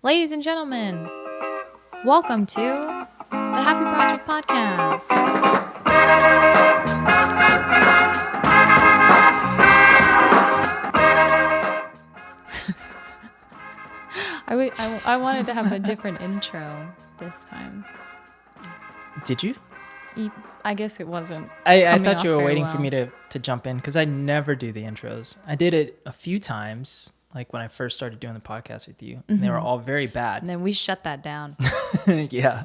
Ladies and gentlemen, welcome to the Halfie Project podcast. I wanted to have a different intro this time. Did you? I guess it wasn't. I thought you were waiting for me to jump in because I never do the intros. I did it a few times, like when I first started doing the podcast with you. And they were all very bad. And then we shut that down. Yeah.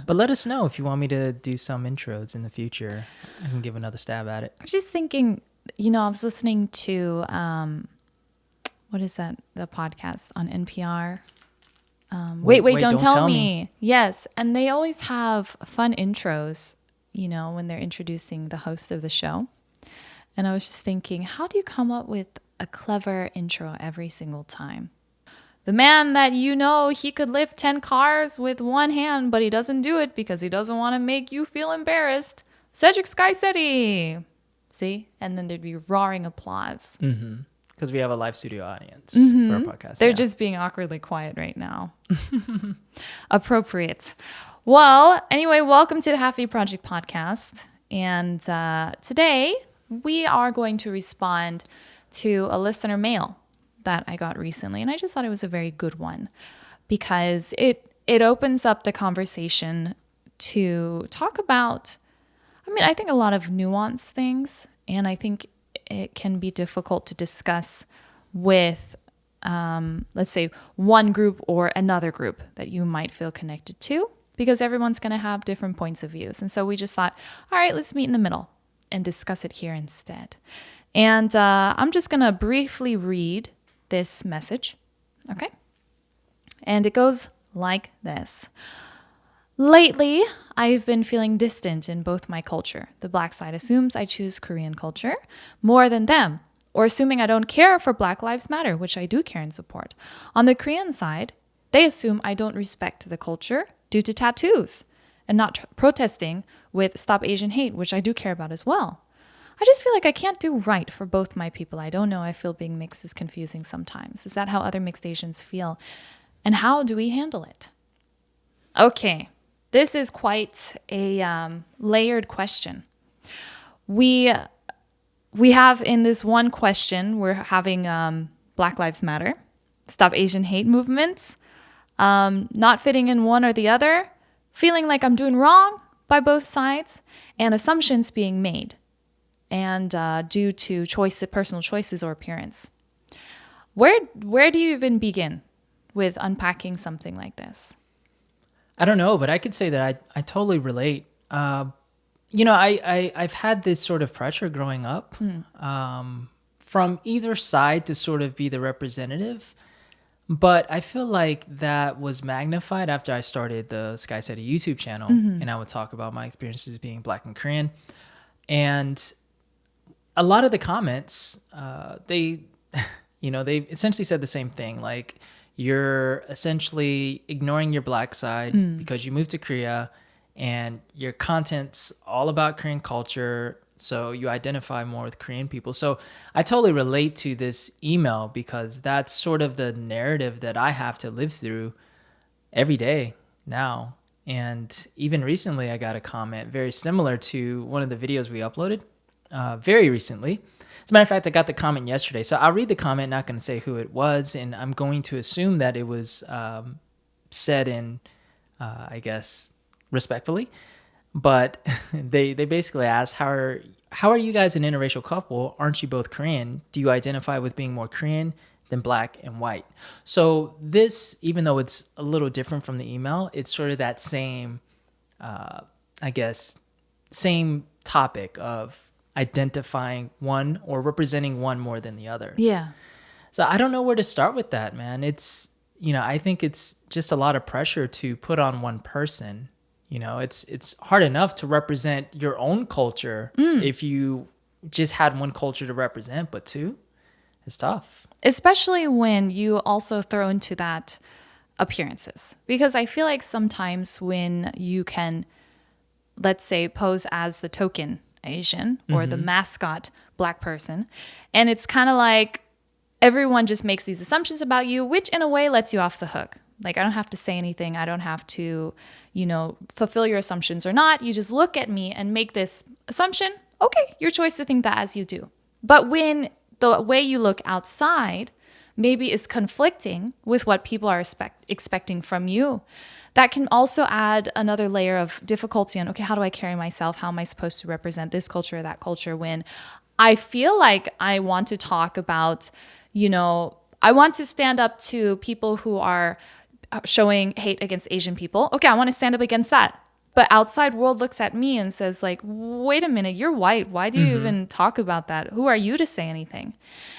But let us know if you want me to do some intros in the future. I can give another stab at it. I was just thinking, I was listening to, what is that? The podcast on NPR. Wait, don't tell me. Yes. And they always have fun intros, when they're introducing the host of the show. And I was just thinking, how do you come up with a clever intro every single time? The man that he could lift 10 cars with one hand, but he doesn't do it because he doesn't want to make you feel embarrassed. Cedric Skycity. See? And then there'd be roaring applause. Mm-hmm. Because we have a live studio audience for our podcast. They're just being awkwardly quiet right now. Appropriate. Well, anyway, welcome to the Halfie Project podcast. And today we are going to respond to a listener mail that I got recently. And I just thought it was a very good one because it opens up the conversation to talk about, I think a lot of nuanced things. And I think it can be difficult to discuss with, let's say, one group or another group that you might feel connected to, because everyone's going to have different points of views. And so we just thought, all right, let's meet in the middle and discuss it here instead. And I'm just going to briefly read this message, okay? And it goes like this. Lately, I've been feeling distant in both my culture. The Black side assumes I choose Korean culture more than them, or assuming I don't care for Black Lives Matter, which I do care and support. On the Korean side, they assume I don't respect the culture due to tattoos and not protesting with Stop Asian Hate, which I do care about as well. I just feel like I can't do right for both my people. I don't know. I feel being mixed is confusing sometimes. Is that how other mixed Asians feel? And how do we handle it? Okay. This is quite a layered question. We have in this one question, we're having Black Lives Matter, Stop Asian Hate movements, not fitting in one or the other, feeling like I'm doing wrong by both sides, and assumptions being made, and due to personal choices or appearance. Where do you even begin with unpacking something like this? I don't know, but I could say that I totally relate. I've had this sort of pressure growing up from either side to sort of be the representative. But I feel like that was magnified after I started the Skycity YouTube channel. And I would talk about my experiences being Black and Korean. And a lot of the comments, they essentially said the same thing. Like, you're essentially ignoring your Black side because you moved to Korea and your content's all about Korean culture. So you identify more with Korean people. So I totally relate to this email because that's sort of the narrative that I have to live through every day now. And even recently, I got a comment very similar to one of the videos we uploaded very recently. As a matter of fact, I got the comment yesterday. So I'll read the comment, not going to say who it was, and I'm going to assume that it was said in, I guess, respectfully. But they basically asked, how are you guys an interracial couple? Aren't you both Korean? Do you identify with being more Korean than Black and white? So this, even though it's a little different from the email, it's sort of that same, same topic of identifying one or representing one more than the other. Yeah. So I don't know where to start with that, man. It's, I think it's just a lot of pressure to put on one person. It's hard enough to represent your own culture if you just had one culture to represent, but two, it's tough. Especially when you also throw into that appearances. Because I feel like sometimes when you can, let's say, pose as the token Asian or the mascot Black person, and it's kind of like everyone just makes these assumptions about you, which in a way lets you off the hook. Like, I don't have to say anything. I don't have to, fulfill your assumptions or not. You just look at me and make this assumption. Okay, your choice to think that as you do. But when the way you look outside maybe is conflicting with what people are expecting from you, that can also add another layer of difficulty on, okay, how do I carry myself? How am I supposed to represent this culture or that culture when I feel like I want to talk about, I want to stand up to people who are showing hate against Asian people. Okay, I want to stand up against that. But outside world looks at me and says like, wait a minute, you're white. Why do you even talk about that? Who are you to say anything?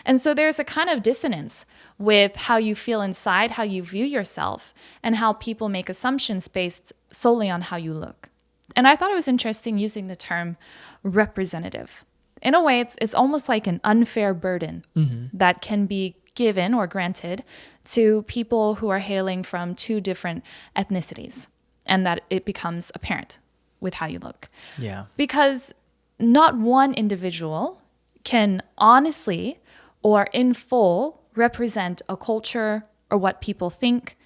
And so there's a kind of dissonance with how you feel inside, how you view yourself, and how people make assumptions based solely on how you look. And I thought it was interesting using the term representative. In a way, it's almost like an unfair burden that can be given or granted to people who are hailing from two different ethnicities, and that it becomes apparent with how you look. Yeah. Because not one individual can honestly or in full represent a culture or what people think.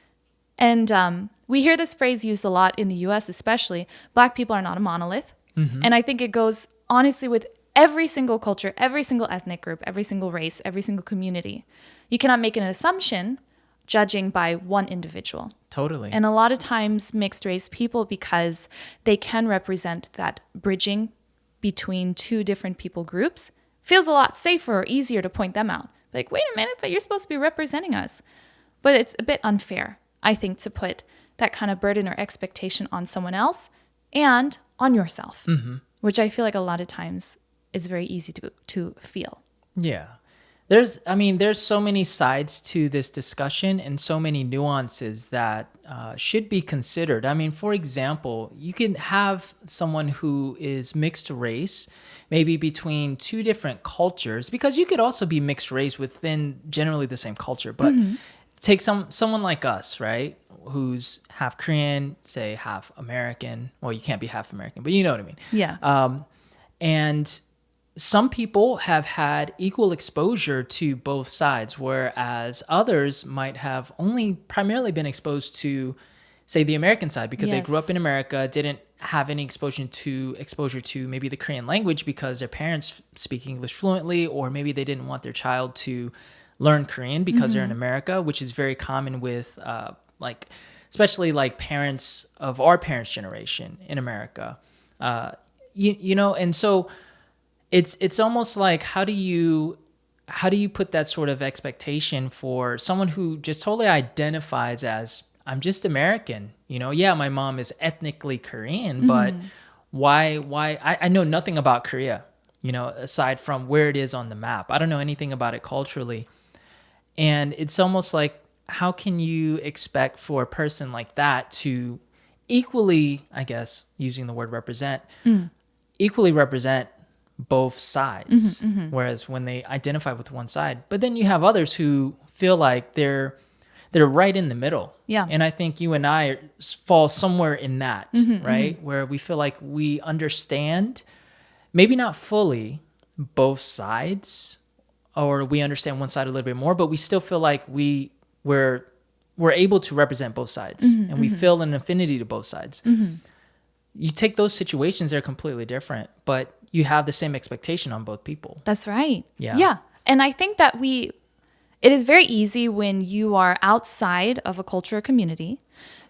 And we hear this phrase used a lot in the US especially. Black people are not a monolith. And I think it goes honestly with every single culture, every single ethnic group, every single race, every single community. You cannot make an assumption judging by one individual. Totally. And a lot of times mixed race people, because they can represent that bridging between two different people groups, feels a lot safer or easier to point them out. Like, wait a minute, but you're supposed to be representing us. But it's a bit unfair, I think, to put that kind of burden or expectation on someone else and on yourself, which I feel like a lot of times it's very easy to feel. Yeah. There's so many sides to this discussion and so many nuances that should be considered. I mean, for example, you can have someone who is mixed race, maybe between two different cultures, because you could also be mixed race within generally the same culture. But take someone like us, right, who's half Korean, say half American. Well, you can't be half American, but you know what I mean. Yeah. And some people have had equal exposure to both sides, whereas others might have only primarily been exposed to, say, the American side because they grew up in America, didn't have any exposure to maybe the Korean language because their parents speak English fluently, or maybe they didn't want their child to learn Korean because they're in America, which is very common with especially like parents of our parents' generation in America. And so it's almost like how do you put that sort of expectation for someone who just totally identifies as, I'm just American, yeah, my mom is ethnically Korean, but why I know nothing about Korea, aside from where it is on the map. I don't know anything about it culturally. And it's almost like, how can you expect for a person like that to equally, I guess, using the word represent, equally represent both sides, whereas when they identify with one side, but then you have others who feel like they're right in the middle. Yeah. And I think you and I fall somewhere in that, right? Where we feel like we understand, maybe not fully, both sides, or we understand one side a little bit more, but we still feel like we're able to represent both sides, and we feel an affinity to both sides. You take those situations, they're completely different, but you have the same expectation on both people. That's right. Yeah. Yeah. And I think that it is very easy when you are outside of a culture or community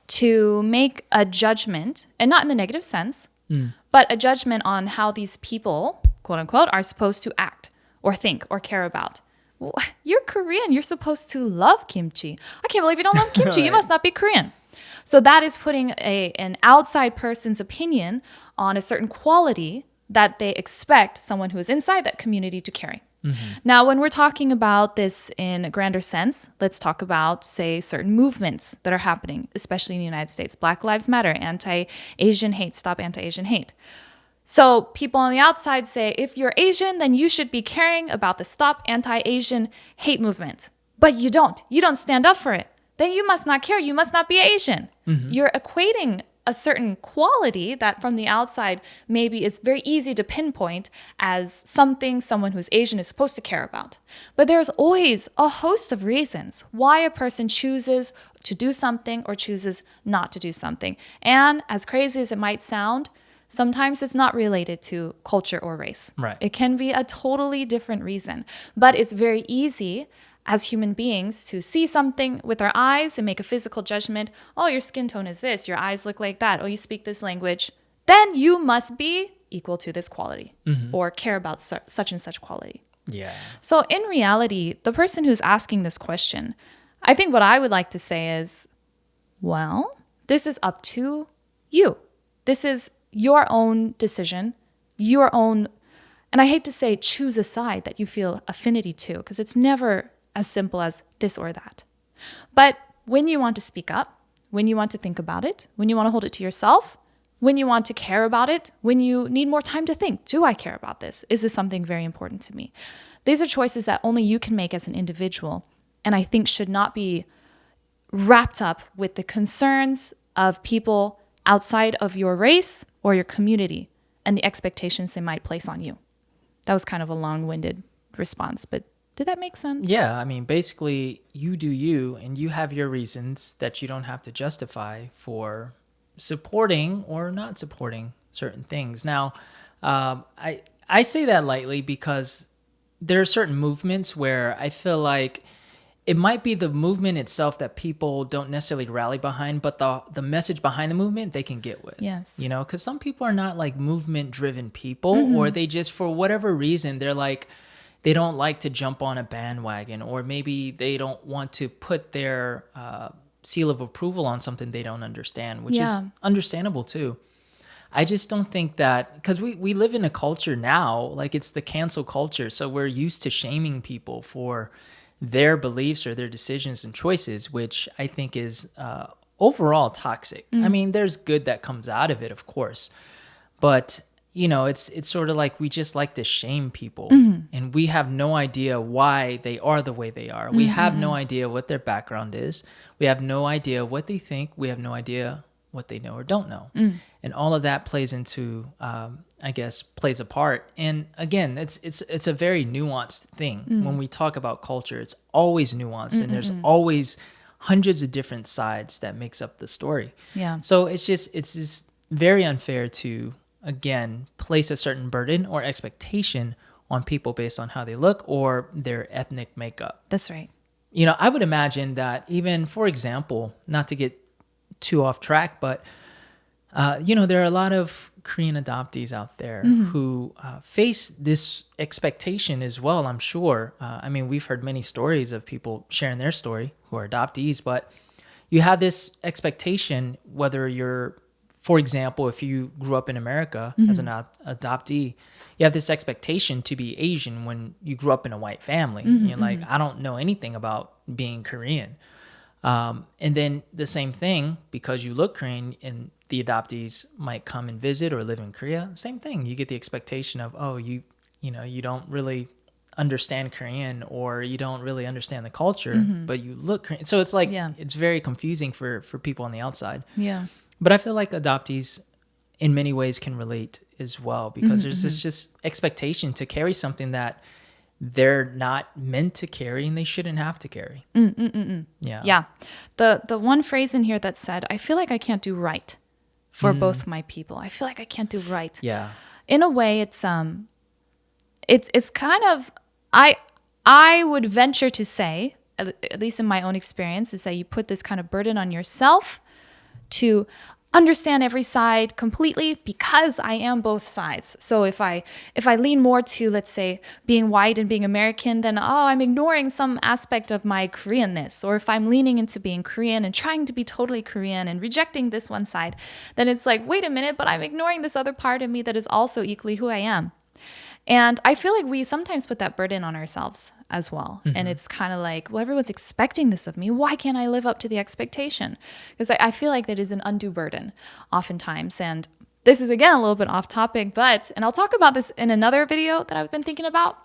to make a judgment, and not in the negative sense, but a judgment on how these people, quote unquote, are supposed to act or think or care about. Well, you're Korean. You're supposed to love kimchi. I can't believe you don't love kimchi. Right. You must not be Korean. So that is putting an outside person's opinion on a certain quality that they expect someone who is inside that community to carry. Now, when we're talking about this in a grander sense, let's talk about, say, certain movements that are happening, especially in the United States. Black Lives Matter, anti-Asian hate, stop anti-Asian hate. So people on the outside say, if you're Asian, then you should be caring about the stop anti-Asian hate movement. But you don't. You don't stand up for it. Then you must not care. You must not be Asian. You're equating a certain quality that from the outside, maybe it's very easy to pinpoint as something someone who's Asian is supposed to care about. But there's always a host of reasons why a person chooses to do something or chooses not to do something. And as crazy as it might sound, sometimes it's not related to culture or race. Right. It can be a totally different reason. But it's very easy as human beings to see something with our eyes and make a physical judgment. Oh, your skin tone is this. Your eyes look like that. Oh, you speak this language. Then you must be equal to this quality or care about such and such quality. Yeah. So in reality, the person who's asking this question, I think what I would like to say is, well, this is up to you. This is your own decision, your own, and I hate to say choose a side that you feel affinity to, because it's never as simple as this or that. But when you want to speak up, when you want to think about it, when you want to hold it to yourself, when you want to care about it, when you need more time to think, do I care about this? Is this something very important to me? These are choices that only you can make as an individual, and I think should not be wrapped up with the concerns of people outside of your race or your community and the expectations they might place on you. That was kind of a long-winded response, but did that make sense? Yeah, I mean, basically, you do you, and you have your reasons that you don't have to justify for supporting or not supporting certain things. Now, I say that lightly because there are certain movements where I feel like it might be the movement itself that people don't necessarily rally behind, but the message behind the movement they can get with. Yes. You know, because some people are not like movement-driven people, or they just, for whatever reason, they're like, they don't like to jump on a bandwagon, or maybe they don't want to put their seal of approval on something they don't understand, which is understandable too. I just don't think that, because we live in a culture now, like it's the cancel culture, so we're used to shaming people for their beliefs or their decisions and choices, which I think is overall toxic. I mean, there's good that comes out of it, of course, but you know, it's sort of like we just like to shame people, and we have no idea why they are the way they are. We have no idea what their background is. We have no idea what they think. We have no idea what they know or don't know. And all of that plays into, I guess, plays a part. And again, it's a very nuanced thing. When we talk about culture, it's always nuanced, and there's always hundreds of different sides that makes up the story. Yeah. So it's just very unfair to, again, place a certain burden or expectation on people based on how they look or their ethnic makeup. That's right. You know, I would imagine that even, for example, not to get too off track, but, you know, there are a lot of Korean adoptees out there who face this expectation as well, I'm sure. I mean, we've heard many stories of people sharing their story who are adoptees, but you have this expectation, whether you're, for example, if you grew up in America as an adoptee, you have this expectation to be Asian when you grew up in a white family. You're like, I don't know anything about being Korean. And then the same thing, because you look Korean and the adoptees might come and visit or live in Korea, same thing. You get the expectation of, oh, you don't really understand Korean, or you don't really understand the culture, but you look Korean. So it's like, it's very confusing for people on the outside. Yeah. But I feel like adoptees in many ways can relate as well, because there's this just expectation to carry something that they're not meant to carry and they shouldn't have to carry. Yeah. The one phrase in here that said, I feel like I can't do right for both my people. I feel like I can't do right. Yeah. In a way, it's kind of, I would venture to say, at least in my own experience, is that you put this kind of burden on yourself to understand every side completely, because I am both sides. So if I lean more to, let's say, being white and being American, then I'm ignoring some aspect of my Koreanness. Or if I'm leaning into being Korean and trying to be totally Korean and rejecting this one side, then it's like, wait a minute, but I'm ignoring this other part of me that is also equally who I am. And I feel like we sometimes put that burden on ourselves as well. And it's kind of like, well, everyone's expecting this of me. Why can't I live up to the expectation? Because I feel like that is an undue burden oftentimes. And this is, again, a little bit off topic, and I'll talk about this in another video that I've been thinking about.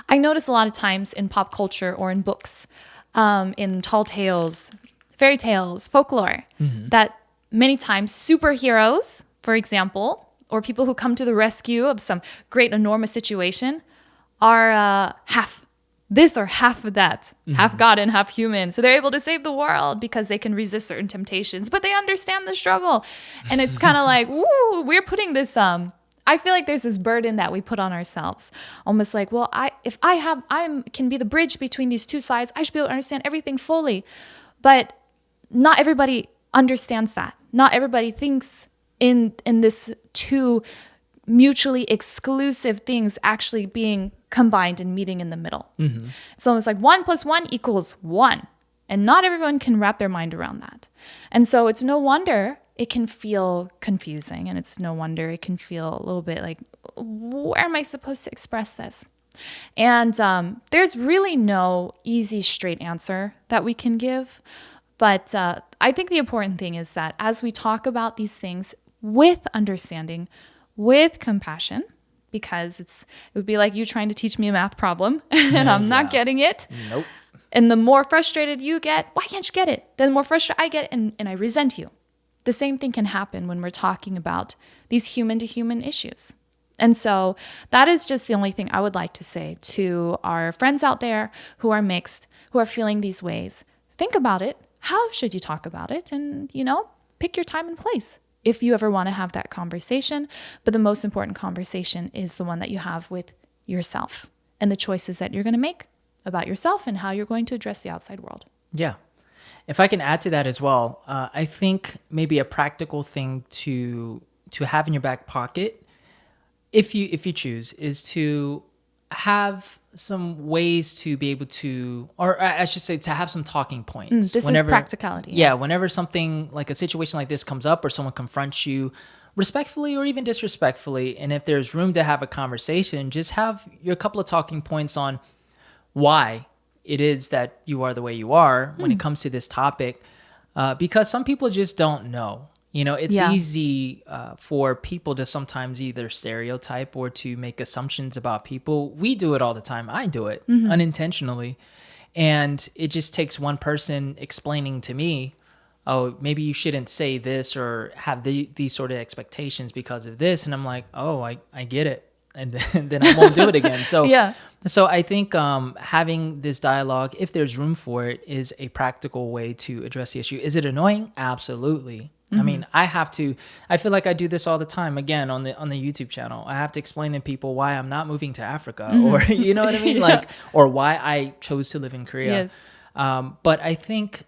I notice a lot of times in pop culture or in books, in tall tales, fairy tales, folklore, that many times superheroes, for example, or people who come to the rescue of some great, enormous situation are half this or half of that, half God and half human. So they're able to save the world because they can resist certain temptations, but they understand the struggle. And it's kind of like, woo, we're putting this, I feel like there's this burden that we put on ourselves. Almost like, well, I can be the bridge between these two sides. I should be able to understand everything fully. But not everybody understands that. Not everybody thinks in this two mutually exclusive things actually being combined and meeting in the middle. It's almost like 1 + 1 = 1. And not everyone can wrap their mind around that. And so it's no wonder it can feel confusing. And it's no wonder it can feel a little bit like, where am I supposed to express this? And there's really no easy, straight answer that we can give. But I think the important thing is that as we talk about these things with understanding, with compassion, because it would be like you trying to teach me a math problem and I'm not getting it. Nope. And the more frustrated you get, why can't you get it? Then the more frustrated I get and I resent you. The same thing can happen when we're talking about these human to human issues. And so that is just the only thing I would like to say to our friends out there who are mixed, who are feeling these ways. Think about it. How should you talk about it? And, pick your time and place if you ever want to have that conversation. But the most important conversation is the one that you have with yourself and the choices that you're going to make about yourself and how you're going to address the outside world. Yeah. If I can add to that as well, I think maybe a practical thing to have in your back pocket, if you choose, is to have some ways to be able to, or I should say, to have some talking points. This is practicality. Yeah, whenever something like a situation like this comes up or someone confronts you respectfully or even disrespectfully, and if there's room to have a conversation, just have your couple of talking points on why it is that you are the way you are when it comes to this topic, because some people just don't know. It's easy for people to sometimes either stereotype or to make assumptions about people. We do it all the time. I do it unintentionally. And it just takes one person explaining to me, oh, maybe you shouldn't say this or have these sort of expectations because of this. And I'm like, oh, I get it. And then I won't do it again. So So I think having this dialogue, if there's room for it, is a practical way to address the issue. Is it annoying? Absolutely. I mean, I feel like I do this all the time, again, on the YouTube channel. I have to explain to people why I'm not moving to Africa or, you know what I mean? Like, or why I chose to live in Korea. Yes. But I think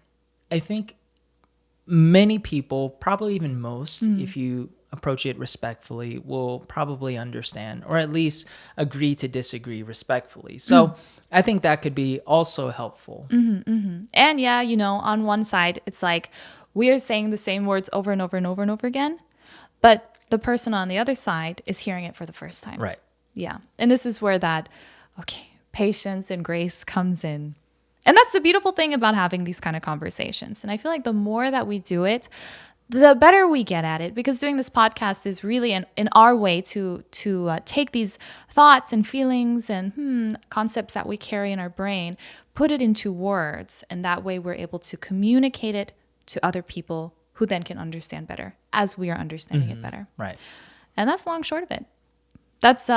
many people, probably even most, if you approach it respectfully, will probably understand or at least agree to disagree respectfully. So I think that could be also helpful. And yeah, on one side, it's like we are saying the same words over and over and over and over again, but the person on the other side is hearing it for the first time. Right. Yeah. And this is where patience and grace comes in. And that's the beautiful thing about having these kind of conversations. And I feel like the more that we do it, the better we get at it, because doing this podcast is really in our way to take these thoughts and feelings and concepts that we carry in our brain, put it into words. And that way we're able to communicate it to other people who then can understand better as we are understanding it better. Right. And that's long short of it. That's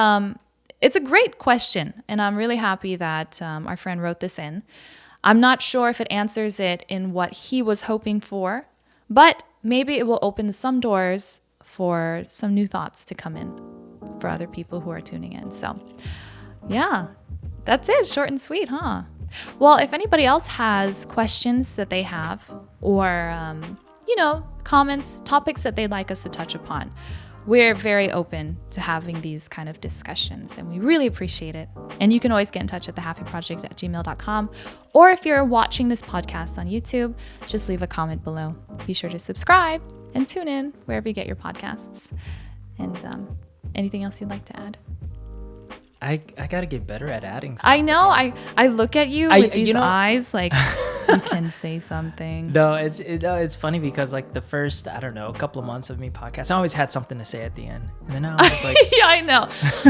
it's a great question. And I'm really happy that our friend wrote this in. I'm not sure if it answers it in what he was hoping for, but maybe it will open some doors for some new thoughts to come in for other people who are tuning in. So yeah, that's it. Short and sweet, huh? Well, if anybody else has questions that they have or, comments, topics that they'd like us to touch upon, we're very open to having these kind of discussions and we really appreciate it. And you can always get in touch at thehalfieproject@gmail.com. Or if you're watching this podcast on YouTube, just leave a comment below. Be sure to subscribe and tune in wherever you get your podcasts. And anything else you'd like to add? I got to get better at adding stuff. I know. I look at you with these eyes like, You can say something. No, it's funny because like the first, I don't know, a couple of months of me podcasting, I always had something to say at the end. And then I was like, yeah, I know.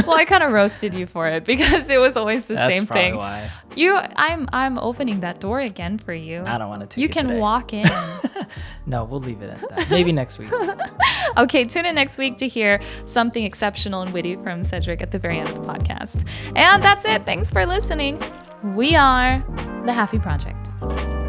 Well, I kind of roasted you for it because it was always the same thing. That's probably why. I'm opening that door again for you. I don't want to take You it can today. walk in. No, we'll leave it at that. Maybe next week. Okay, tune in next week to hear something exceptional and witty from Cedric at the very end of the podcast. And that's it. Thanks for listening. We are the Halfie Project.